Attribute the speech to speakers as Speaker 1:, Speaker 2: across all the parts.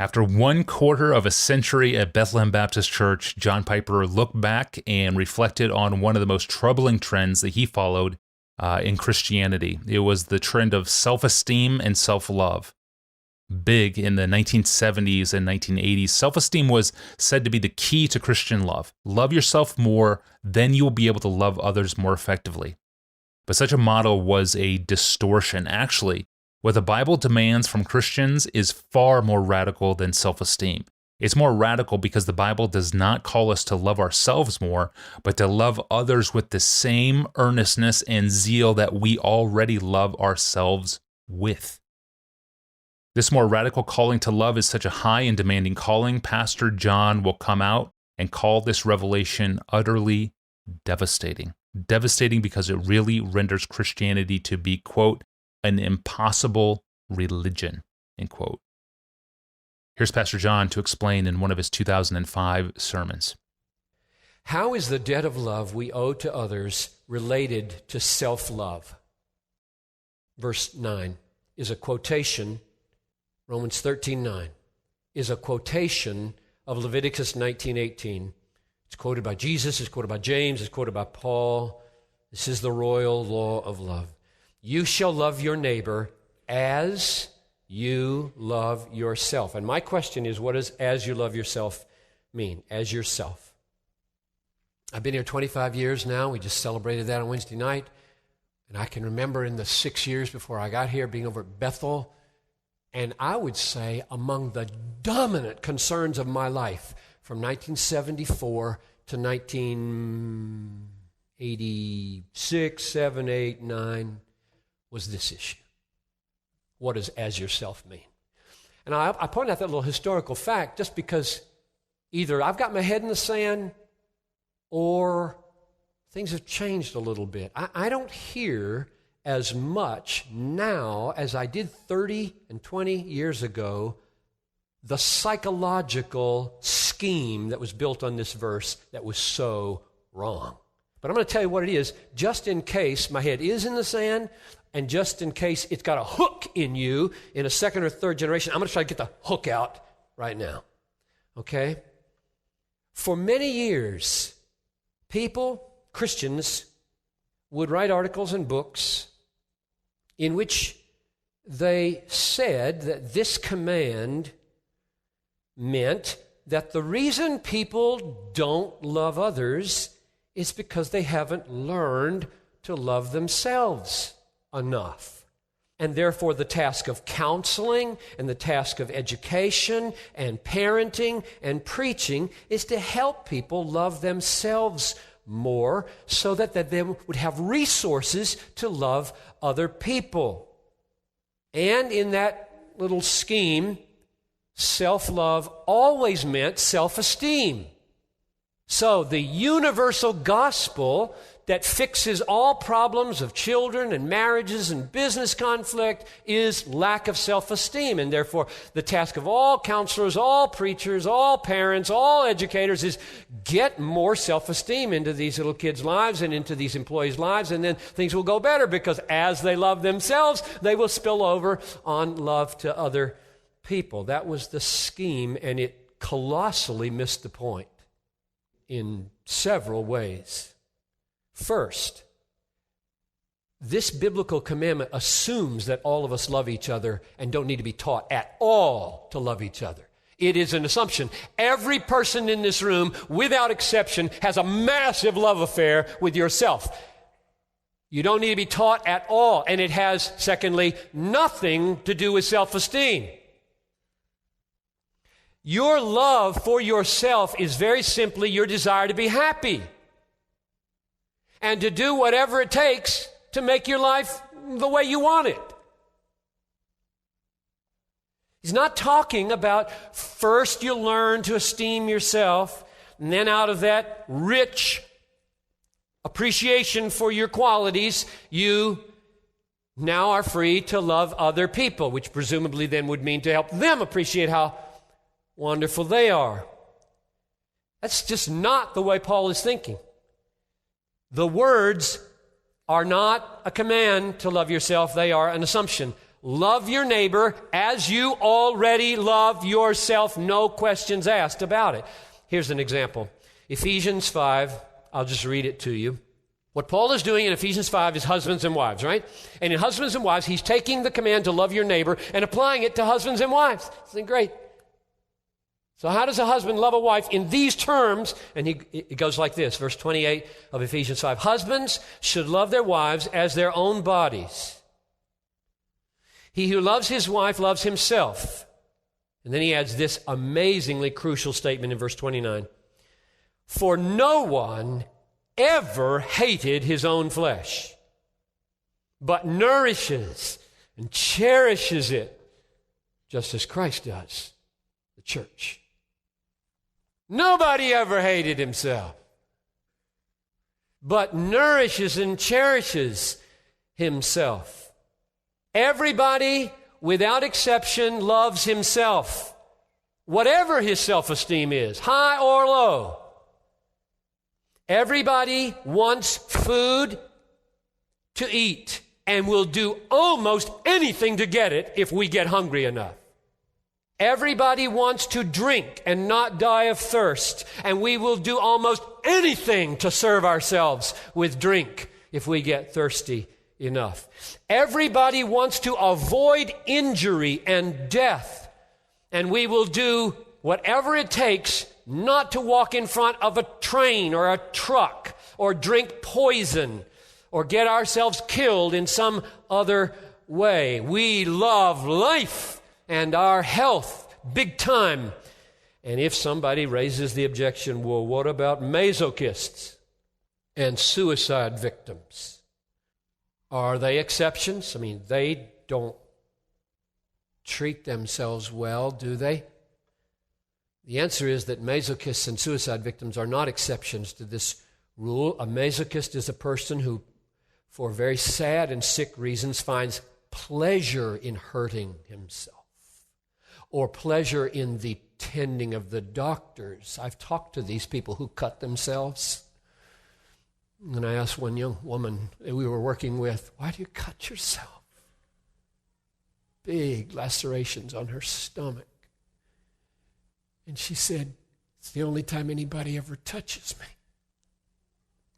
Speaker 1: After 1/4 of a century at Bethlehem Baptist Church, John Piper looked back and reflected on one of the most troubling trends that he followed in Christianity. It was the trend of self-esteem and self-love. Big in the 1970s and 1980s, self-esteem was said to be the key to Christian love. Love yourself more, then you will be able to love others more effectively. But such a model was a distortion. Actually, what the Bible demands from Christians is far more radical than self-esteem. It's more radical because the Bible does not call us to love ourselves more, but to love others with the same earnestness and zeal that we already love ourselves with. This more radical calling to love is such a high and demanding calling, Pastor John will come out and call this revelation utterly devastating. Devastating because it really renders Christianity to be, quote, an impossible religion, end quote. Here's Pastor John to explain in one of his 2005 sermons.
Speaker 2: How is the debt of love we owe to others related to self-love? Verse 9 is a quotation, Romans 13:9, is a quotation of Leviticus 19:18. It's quoted by Jesus, it's quoted by James, it's quoted by Paul. This is the royal law of love. You shall love your neighbor as you love yourself. And my question is, what does as you love yourself mean? As yourself. I've been here 25 years now. We just celebrated that on Wednesday night. And I can remember in the 6 years before I got here being over at Bethel. And I would say among the dominant concerns of my life from 1974 to 1986, 7, 8, 9, was this issue. What does as yourself mean? And I point out that little historical fact just because either I've got my head in the sand or things have changed a little bit. I don't hear as much now as I did 30 and 20 years ago the psychological scheme that was built on this verse that was so wrong. But I'm going to tell you what it is, just in case my head is in the sand, and just in case it's got a hook in you in a second or third generation. I'm going to try to get the hook out right now. Okay? For many years, people, Christians, would write articles and books in which they said that this command meant that the reason people don't love others is because they haven't learned to love themselves enough. And therefore the task of counseling and the task of education and parenting and preaching is to help people love themselves more so that they would have resources to love other people. And in that little scheme, self-love always meant self-esteem. So the universal gospel that fixes all problems of children and marriages and business conflict is lack of self-esteem. And therefore, the task of all counselors, all preachers, all parents, all educators is get more self-esteem into these little kids' lives and into these employees' lives, and then things will go better because as they love themselves, they will spill over on love to other people. That was the scheme, and it colossally missed the point in several ways. First, this biblical commandment assumes that all of us love each other and don't need to be taught at all to love each other. It is an assumption. Every person in this room, without exception, has a massive love affair with yourself. You don't need to be taught at all. And it has, secondly, nothing to do with self-esteem. Your love for yourself is very simply your desire to be happy and to do whatever it takes to make your life the way you want it. He's not talking about first you learn to esteem yourself, and then out of that rich appreciation for your qualities, you now are free to love other people, which presumably then would mean to help them appreciate how wonderful they are. That's just not the way Paul is thinking. The words are not a command to love yourself. They are an assumption. love your neighbor as you already love yourself. No questions asked about it. Here's an example. Ephesians 5, I'll just read it to you. What Paul is doing in Ephesians 5 is husbands and wives, right? And in husbands and wives, he's taking the command to love your neighbor and applying it to husbands and wives. Isn't it great? So how does a husband love a wife in these terms? And it goes like this, verse 28 of Ephesians 5. Husbands should love their wives as their own bodies. He who loves his wife loves himself. And then he adds this amazingly crucial statement in verse 29. For no one ever hated his own flesh, but nourishes and cherishes it, just as Christ does the church. Nobody ever hated himself, but nourishes and cherishes himself. Everybody, without exception, loves himself, whatever his self-esteem is, high or low. Everybody wants food to eat and will do almost anything to get it if we get hungry enough. Everybody wants to drink and not die of thirst, and we will do almost anything to serve ourselves with drink if we get thirsty enough. Everybody wants to avoid injury and death, and we will do whatever it takes not to walk in front of a train or a truck or drink poison or get ourselves killed in some other way. We love life and our health big time. And if somebody raises the objection, well, what about masochists and suicide victims? Are they exceptions? I mean, they don't treat themselves well, do they? The answer is that masochists and suicide victims are not exceptions to this rule. A masochist is a person who, for very sad and sick reasons, finds pleasure in hurting himself or pleasure in the tending of the doctors. I've talked to these people who cut themselves. And I asked one young woman that we were working with, why do you cut yourself? Big lacerations on her stomach. And she said, it's the only time anybody ever touches me.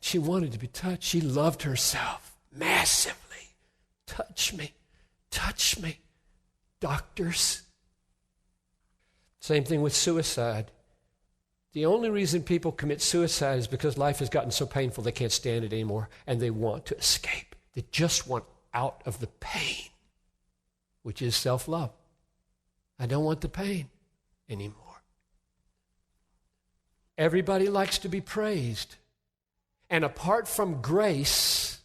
Speaker 2: She wanted to be touched. She loved herself massively. Touch me. Touch me. Doctors. Same thing with suicide. The only reason people commit suicide is because life has gotten so painful they can't stand it anymore and they want to escape. They just want out of the pain, which is self-love. I don't want the pain anymore. Everybody likes to be praised. And apart from grace,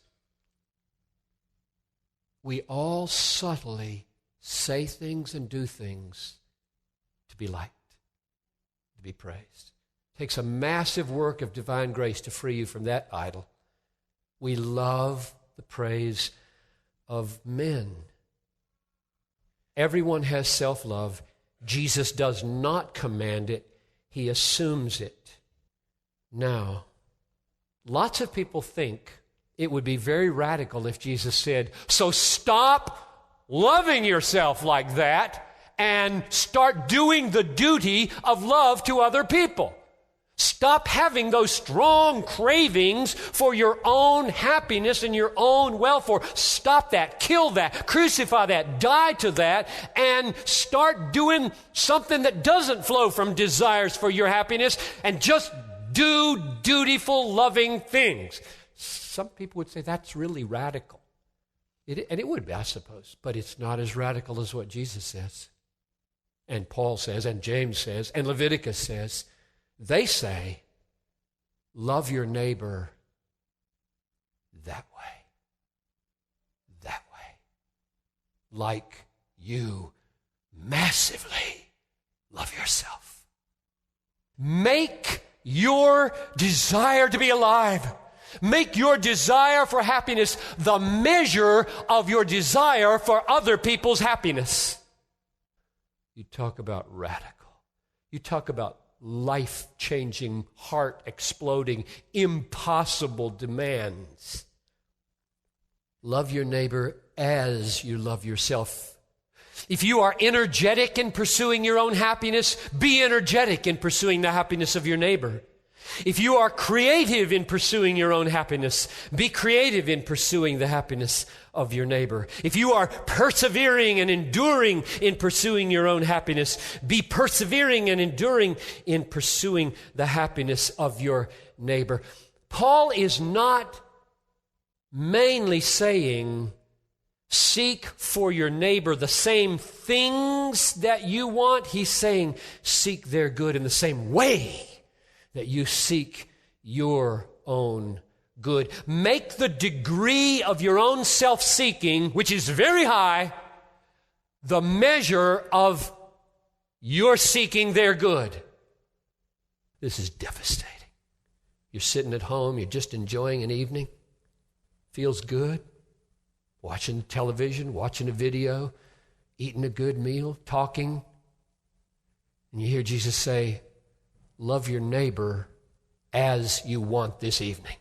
Speaker 2: we all subtly say things and do things to be liked, to be praised. It takes a massive work of divine grace to free you from that idol. We love the praise of men. Everyone has self-love. Jesus does not command it. He assumes it. Now, lots of people think it would be very radical if Jesus said, so stop loving yourself like that and start doing the duty of love to other people. Stop having those strong cravings for your own happiness and your own welfare. Stop that, kill that, crucify that, die to that, and start doing something that doesn't flow from desires for your happiness and just do dutiful, loving things. Some people would say that's really radical. And it would be, I suppose, but it's not as radical as what Jesus says, and Paul says, and James says, and Leviticus says. They say, love your neighbor that way, like you massively love yourself. Make your desire to be alive, make your desire for happiness the measure of your desire for other people's happiness. You talk about radical. You talk about life-changing, heart-exploding, impossible demands. Love your neighbor as you love yourself. If you are energetic in pursuing your own happiness, be energetic in pursuing the happiness of your neighbor. If you are creative in pursuing your own happiness, be creative in pursuing the happiness of your neighbor. If you are persevering and enduring in pursuing your own happiness, be persevering and enduring in pursuing the happiness of your neighbor. Paul is not mainly saying, seek for your neighbor the same things that you want. He's saying, seek their good in the same way that you seek your own good. Make the degree of your own self-seeking, which is very high, the measure of your seeking their good. This is devastating. You're sitting at home, you're just enjoying an evening. Feels good. Watching television, watching a video, eating a good meal, talking. And you hear Jesus say, love your neighbor as you want this evening.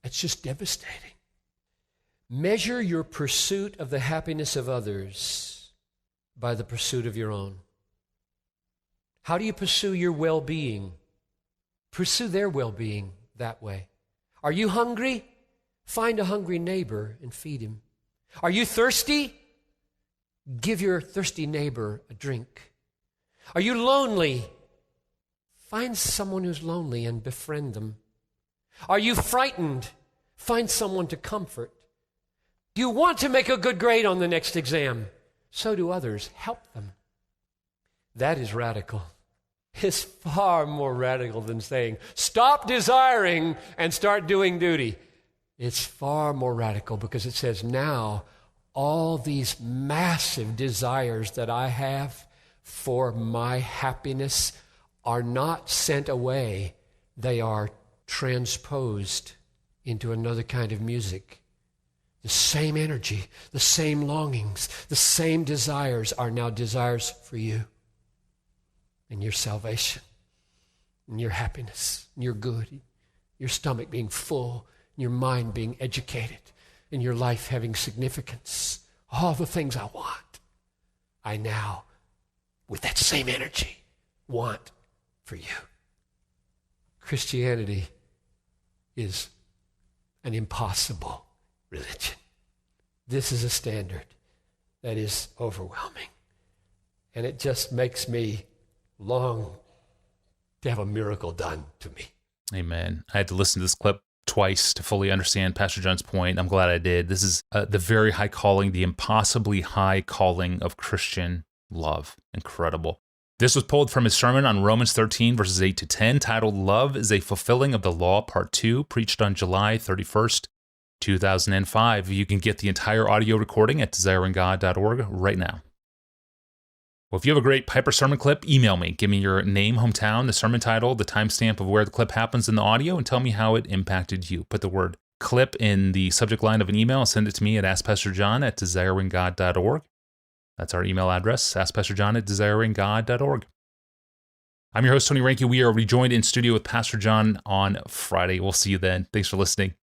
Speaker 2: That's just devastating. Measure your pursuit of the happiness of others by the pursuit of your own. How do you pursue your well-being? Pursue their well-being that way. Are you hungry? Find a hungry neighbor and feed him. Are you thirsty? Give your thirsty neighbor a drink. Are you lonely? Find someone who's lonely and befriend them. Are you frightened? Find someone to comfort. Do you want to make a good grade on the next exam? So do others. Help them. That is radical. It's far more radical than saying, stop desiring and start doing duty. It's far more radical because it says, now all these massive desires that I have for my happiness are not sent away. They are transposed into another kind of music. The same energy, the same longings, the same desires are now desires for you and your salvation and your happiness and your good, your stomach being full, your mind being educated, and your life having significance. All the things I want, I now, with that same energy, want for you. Christianity is an impossible religion. This is a standard that is overwhelming. And it just makes me long to have a miracle done to me.
Speaker 1: Amen. I had to listen to this clip twice to fully understand Pastor John's point. I'm glad I did. This is the very high calling, the impossibly high calling of Christian love. Incredible. This was pulled from his sermon on Romans 13, verses 8 to 10, titled Love is a Fulfilling of the Law, Part 2, preached on July 31st, 2005. You can get the entire audio recording at desiringgod.org right now. Well, if you have a great Piper sermon clip, email me. Give me your name, hometown, the sermon title, the timestamp of where the clip happens in the audio, and tell me how it impacted you. Put the word clip in the subject line of an email and send it to me at askpastorjohn@desiringgod.org. That's our email address, askpastorjohn@desiringgod.org. I'm your host, Tony Reinke. We are rejoined in studio with Pastor John on Friday. We'll see you then. Thanks for listening.